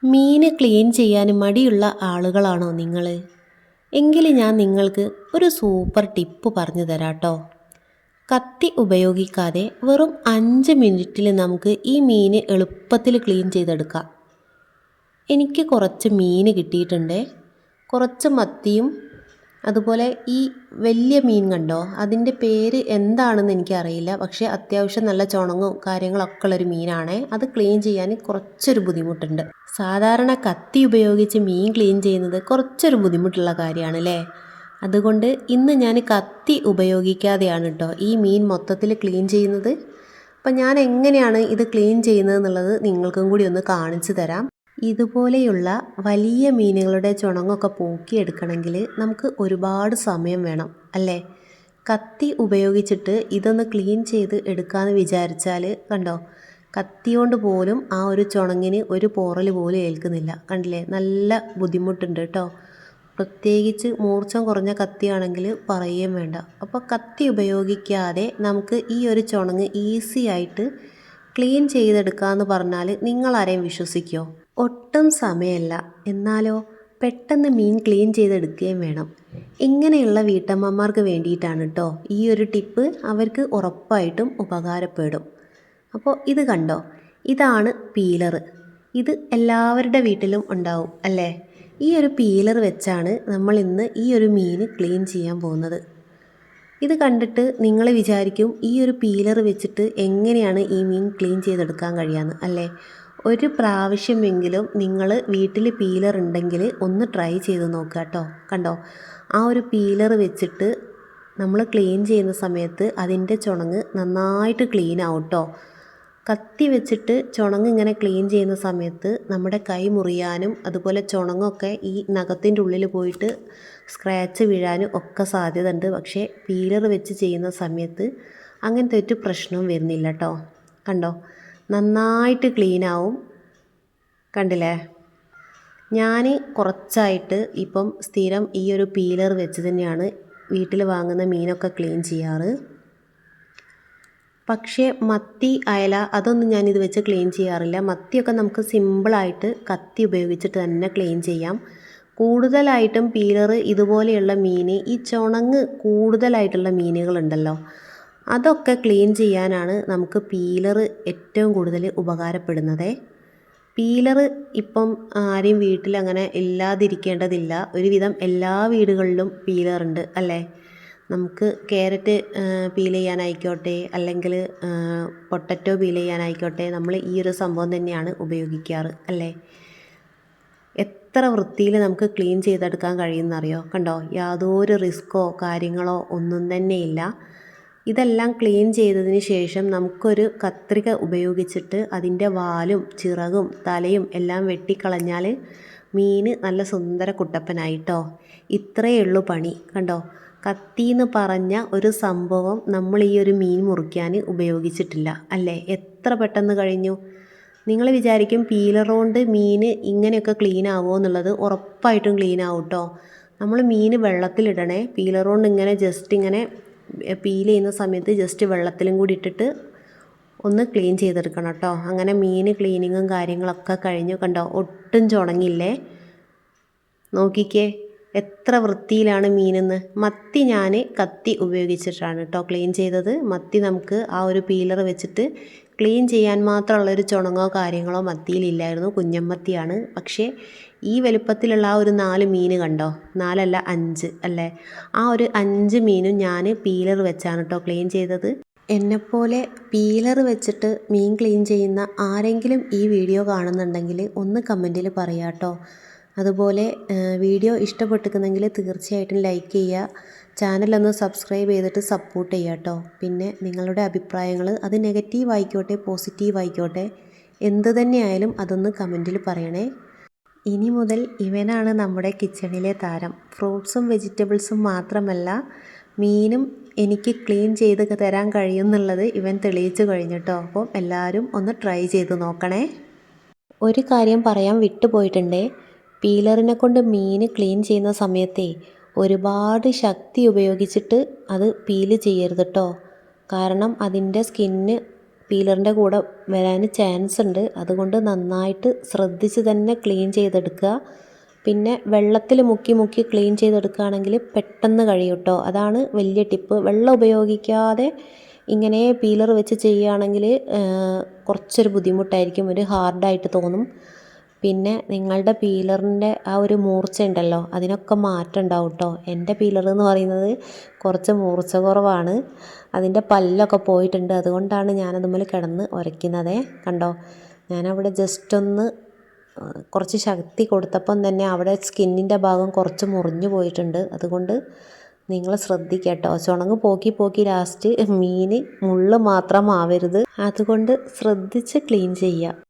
മീൻ clean ചെയ്യാൻ മടിയുള്ള ആളുകളാണോ നിങ്ങൾ? എങ്കിൽ ഞാൻ നിങ്ങൾക്ക് ഒരു സൂപ്പർ ടിപ്പ് പറഞ്ഞു തരാം കേട്ടോ. കത്തി ഉപയോഗിക്കാതെ വെറും 5 മിനിറ്റിൽ നമുക്ക് ഈ മീൻ എളുപ്പത്തിൽ ക്ലീൻ ചെയ്തെടുക്കാം. എനിക്ക് കുറച്ച് മീൻ കിട്ടിയിട്ടുണ്ട്. കുറച്ച് മത്തിയും അതുപോലെ ഈ വലിയ മീൻ കണ്ടോ, അതിൻ്റെ പേര് എന്താണെന്ന് എനിക്കറിയില്ല. പക്ഷേ അത്യാവശ്യം നല്ല ചുണങ്ങും കാര്യങ്ങളൊക്കെ ഉള്ളൊരു മീനാണ്. അത് ക്ലീൻ ചെയ്യാൻ കുറച്ചൊരു ബുദ്ധിമുട്ടുണ്ട്. സാധാരണ കത്തി ഉപയോഗിച്ച് മീൻ ക്ലീൻ ചെയ്യുന്നത് കുറച്ചൊരു ബുദ്ധിമുട്ടുള്ള കാര്യമാണ് അല്ലേ? അതുകൊണ്ട് ഇന്ന് ഞാൻ കത്തി ഉപയോഗിക്കാതെയാണ് കേട്ടോ ഈ മീൻ മൊത്തത്തിൽ ക്ലീൻ ചെയ്യുന്നത്. അപ്പം ഞാൻ എങ്ങനെയാണ് ഇത് ക്ലീൻ ചെയ്യുന്നത് എന്നുള്ളത് നിങ്ങൾക്കും കൂടി ഒന്ന് കാണിച്ചു തരാം. ഇതുപോലെയുള്ള വലിയ മീനുകളുടെ ചുണങ്ങൊക്കെ പോക്കിയെടുക്കണമെങ്കിൽ നമുക്ക് ഒരുപാട് സമയം വേണം അല്ലേ? കത്തി ഉപയോഗിച്ചിട്ട് ഇതൊന്ന് ക്ലീൻ ചെയ്ത് എടുക്കാമെന്ന് വിചാരിച്ചാൽ കണ്ടോ, കത്തി കൊണ്ട് പോലും ആ ഒരു ചുണങ്ങിന് ഒരു പോറൽ പോലും ഏൽക്കുന്നില്ല. കണ്ടില്ലേ, നല്ല ബുദ്ധിമുട്ടുണ്ട് കേട്ടോ. പ്രത്യേകിച്ച് മൂർച്ചം കുറഞ്ഞ കത്തിയാണെങ്കിൽ പറയുകയും വേണ്ട. അപ്പോൾ കത്തി ഉപയോഗിക്കാതെ നമുക്ക് ഈ ഒരു ചുണങ്ങ് ഈസി ആയിട്ട് ക്ലീൻ ചെയ്തെടുക്കാമെന്ന് പറഞ്ഞാൽ നിങ്ങളാരെയും വിശ്വസിക്കുമോ? ഒട്ടും സമയമല്ല, എന്നാലോ പെട്ടെന്ന് മീൻ ക്ലീൻ ചെയ്തെടുക്കുകയും വേണം. ഇങ്ങനെയുള്ള വീട്ടമ്മമാർക്ക് വേണ്ടിയിട്ടാണ് കേട്ടോ ഈ ഒരു ടിപ്പ്. അവർക്ക് ഉറപ്പായിട്ടും ഉപകാരപ്പെടും. അപ്പോൾ ഇത് കണ്ടോ, ഇതാണ് പീലർ. ഇത് എല്ലാവരുടെ വീട്ടിലും ഉണ്ടാവും അല്ലേ? ഈ ഒരു പീലർ വെച്ചാണ് നമ്മൾ ഇന്ന് ഈ ഒരു മീൻ ക്ലീൻ ചെയ്യാൻ പോകുന്നത്. ഇത് കണ്ടിട്ട് നിങ്ങൾ വിചാരിക്കും ഈ ഒരു പീലർ വെച്ചിട്ട് എങ്ങനെയാണ് ഈ മീൻ ക്ലീൻ ചെയ്തെടുക്കാൻ കഴിയാന്ന് അല്ലേ? ഒരു പ്രാവശ്യമെങ്കിലും നിങ്ങൾ വീട്ടിൽ പീലർ ഉണ്ടെങ്കിൽ ഒന്ന് ട്രൈ ചെയ്ത് നോക്കുക കേട്ടോ. കണ്ടോ, ആ ഒരു പീലർ വെച്ചിട്ട് നമ്മൾ ക്ലീൻ ചെയ്യുന്ന സമയത്ത് അതിൻ്റെ ചുണങ്ങ് നന്നായിട്ട് ക്ലീൻ ആവും കേട്ടോ. കത്തി വെച്ചിട്ട് ചുണങ്ങ് ഇങ്ങനെ ക്ലീൻ ചെയ്യുന്ന സമയത്ത് നമ്മുടെ കൈ മുറിയാനും അതുപോലെ ചുണങ്ങൊക്കെ ഈ നഖത്തിൻ്റെ ഉള്ളിൽ പോയിട്ട് സ്ക്രാച്ച് വീഴാനും ഒക്കെ സാധ്യത ഉണ്ട്. പക്ഷേ പീലർ വെച്ച് ചെയ്യുന്ന സമയത്ത് അങ്ങനത്തെ ഒരു പ്രശ്നവും വരുന്നില്ല കേട്ടോ. കണ്ടോ, നന്നായിട്ട് ക്ലീൻ ആവും. കണ്ടില്ലേ, ഞാൻ കുറച്ചായിട്ട് ഇപ്പം സ്ഥിരം ഈ ഒരു പീലർ വെച്ച് തന്നെയാണ് വീട്ടിൽ വാങ്ങുന്ന മീനൊക്കെ ക്ലീൻ ചെയ്യാറ്. പക്ഷേ മത്തി, അയല അതൊന്നും ഞാനിത് വെച്ച് ക്ലീൻ ചെയ്യാറില്ല. മത്തിയൊക്കെ നമുക്ക് സിമ്പിളായിട്ട് കത്തി ഉപയോഗിച്ചിട്ട് തന്നെ ക്ലീൻ ചെയ്യാം. കൂടുതലായിട്ടും പീലർ ഇതുപോലെയുള്ള മീൻ, ഈ ചുണങ്ങ് കൂടുതലായിട്ടുള്ള മീനുകളുണ്ടല്ലോ, അതൊക്കെ ക്ലീൻ ചെയ്യാനാണ് നമുക്ക് പീലർ ഏറ്റവും കൂടുതൽ ഉപകാരപ്പെടുന്നത്. പീലർ ഇപ്പം ആരെയും വീട്ടിൽ അങ്ങനെ ഇല്ലാതിരിക്കേണ്ടതില്ല. ഒരുവിധം എല്ലാ വീടുകളിലും പീലറുണ്ട് അല്ലേ? നമുക്ക് ക്യാരറ്റ് പീൽ ചെയ്യാനായിക്കോട്ടെ, അല്ലെങ്കിൽ പൊട്ടറ്റോ പീൽ ചെയ്യാനായിക്കോട്ടെ, നമ്മൾ ഈ ഒരു സംഭവം തന്നെയാണ് ഉപയോഗിക്കാറ് അല്ലേ? എത്ര വൃത്തിയിൽ നമുക്ക് ക്ലീൻ ചെയ്തെടുക്കാൻ കഴിയുമെന്നറിയോ? കണ്ടോ, യാതൊരു റിസ്ക്കോ കാര്യങ്ങളോ ഒന്നും തന്നെയില്ല. ഇതെല്ലാം ക്ലീൻ ചെയ്തതിന് ശേഷം നമുക്കൊരു കത്രിക ഉപയോഗിച്ചിട്ട് അതിൻ്റെ വാലും ചിറകും തലയും എല്ലാം വെട്ടിക്കളഞ്ഞാൽ മീൻ നല്ല സുന്ദര കുട്ടപ്പനായിട്ടോ. ഇത്രയേ ഉള്ളൂ പണി. കണ്ടോ, കത്തിന്ന് പറഞ്ഞ ഒരു സംഭവം നമ്മൾ ഈ ഒരു മീൻ മുറിക്കാൻ ഉപയോഗിച്ചിട്ടില്ല അല്ലേ? എത്ര പെട്ടെന്ന് കഴിഞ്ഞു. നിങ്ങൾ വിചാരിക്കും പീലർ കൊണ്ട് മീൻ ഇങ്ങനെയൊക്കെ ക്ലീൻ ആവുമോ എന്നുള്ളത്. ഉറപ്പായിട്ടും ക്ലീൻ ആവും കേട്ടോ. നമ്മൾ മീൻ വെള്ളത്തിലിടണേ. പീലർ കൊണ്ട് ഇങ്ങനെ ജസ്റ്റ് ഇങ്ങനെ പീൽ ചെയ്യുന്ന സമയത്ത് ജസ്റ്റ് വെള്ളത്തിലും കൂടി ഇട്ടിട്ട് ഒന്ന് ക്ലീൻ ചെയ്തെടുക്കണം കേട്ടോ. അങ്ങനെ മീൻ ക്ലീനിങ്ങും കാര്യങ്ങളൊക്കെ കഴിഞ്ഞു. കണ്ടോ, ഒട്ടും ചുണങ്ങില്ലേ. നോക്കിക്കേ എത്ര വൃത്തിയിലാണ് മീനെന്ന്. മത്തി ഞാൻ കത്തി ഉപയോഗിച്ചിട്ടാണ് കേട്ടോ ക്ലീൻ ചെയ്തത്. മത്തി നമുക്ക് ആ ഒരു പീലർ വെച്ചിട്ട് ക്ലീൻ ചെയ്യാൻ മാത്രമുള്ളൊരു ചുണങ്ങോ കാര്യങ്ങളോ മത്തിയിലില്ലായിരുന്നു. കുഞ്ഞമ്മത്തിയാണ്. പക്ഷേ ഈ വലുപ്പത്തിലുള്ള ആ ഒരു 4 മീൻ കണ്ടോ, 4 അല്ല 5 അല്ലേ? ആ ഒരു 5 മീനും ഞാൻ പീലർ വെച്ചാണ് കേട്ടോ ക്ലീൻ ചെയ്തത്. എന്നെപ്പോലെ പീലർ വെച്ചിട്ട് മീൻ ക്ലീൻ ചെയ്യുന്ന ആരെങ്കിലും ഈ വീഡിയോ കാണുന്നുണ്ടെങ്കിൽ ഒന്ന് കമൻറ്റിൽ പറയാം കേട്ടോ. അതുപോലെ വീഡിയോ ഇഷ്ടപ്പെട്ടിരിക്കുന്നെങ്കിൽ തീർച്ചയായിട്ടും ലൈക്ക് ചെയ്യുക. ചാനലൊന്ന് സബ്സ്ക്രൈബ് ചെയ്തിട്ട് സപ്പോർട്ട് ചെയ്യുക കേട്ടോ. പിന്നെ നിങ്ങളുടെ അഭിപ്രായങ്ങൾ അത് നെഗറ്റീവ് ആയിക്കോട്ടെ പോസിറ്റീവ് ആയിക്കോട്ടെ എന്ത് തന്നെയായാലും അതൊന്ന് കമൻറ്റിൽ പറയണേ. ഇനി മുതൽ ഇവനാണ് നമ്മുടെ കിച്ചണിലെ താരം. ഫ്രൂട്ട്സും വെജിറ്റബിൾസും മാത്രമല്ല മീനും എനിക്ക് ക്ലീൻ ചെയ്ത് തരാൻ കഴിയുമെന്നുള്ളത് ഇവൻ തെളിയിച്ചു കഴിഞ്ഞിട്ടോ. അപ്പം എല്ലാവരും ഒന്ന് ട്രൈ ചെയ്ത് നോക്കണേ. ഒരു കാര്യം പറയാൻ വിട്ടുപോയിട്ടുണ്ടേ, പീലറിനെ കൊണ്ട് മീൻ ക്ലീൻ ചെയ്യുന്ന സമയത്തേ ഒരുപാട് ശക്തി ഉപയോഗിച്ചിട്ട് അത് പീൽ ചെയ്യരുത് കേട്ടോ. കാരണം അതിൻ്റെ സ്കിന്ന് പീലറിൻ്റെ കൂടെ വരാൻ ചാൻസ് ഉണ്ട്. അതുകൊണ്ട് നന്നായിട്ട് ശ്രദ്ധിച്ച് തന്നെ ക്ലീൻ ചെയ്തെടുക്കുക. പിന്നെ വെള്ളത്തിൽ മുക്കി മുക്കി ക്ലീൻ ചെയ്തെടുക്കുകയാണെങ്കിൽ പെട്ടെന്ന് കഴിയും കേട്ടോ. അതാണ് വലിയ ടിപ്പ്. വെള്ളം ഉപയോഗിക്കാതെ ഇങ്ങനെ പീലർ വെച്ച് ചെയ്യുകയാണെങ്കിൽ കുറച്ചൊരു ബുദ്ധിമുട്ടായിരിക്കും, ഒരു ഹാർഡായിട്ട് തോന്നും. പിന്നെ നിങ്ങളുടെ പീലറിൻ്റെ ആ ഒരു മൂർച്ച ഉണ്ടല്ലോ, അതിനൊക്കെ മാറ്റം ഉണ്ടാവും കേട്ടോ. എൻ്റെ പീലർ എന്ന് പറയുന്നത് കുറച്ച് മൂർച്ച കുറവാണ്, അതിൻ്റെ പല്ലൊക്കെ പോയിട്ടുണ്ട്. അതുകൊണ്ടാണ് ഞാനതുമ്മേൽ കിടന്ന് ഉരയ്ക്കുന്നതേ. കണ്ടോ, ഞാനവിടെ ജസ്റ്റ് ഒന്ന് കുറച്ച് ശക്തി കൊടുത്തപ്പം തന്നെ അവിടെ സ്കിന്നിൻ്റെ ഭാഗം കുറച്ച് മുറിഞ്ഞു പോയിട്ടുണ്ട്. അതുകൊണ്ട് നിങ്ങൾ ശ്രദ്ധിക്കുക കേട്ടോ. ചുണങ്ങ് പോക്കി പോക്കി ലാസ്റ്റ് മീൻ മുള്ള് മാത്രം ആവരുത്. അതുകൊണ്ട് ശ്രദ്ധിച്ച് ക്ലീൻ ചെയ്യുക.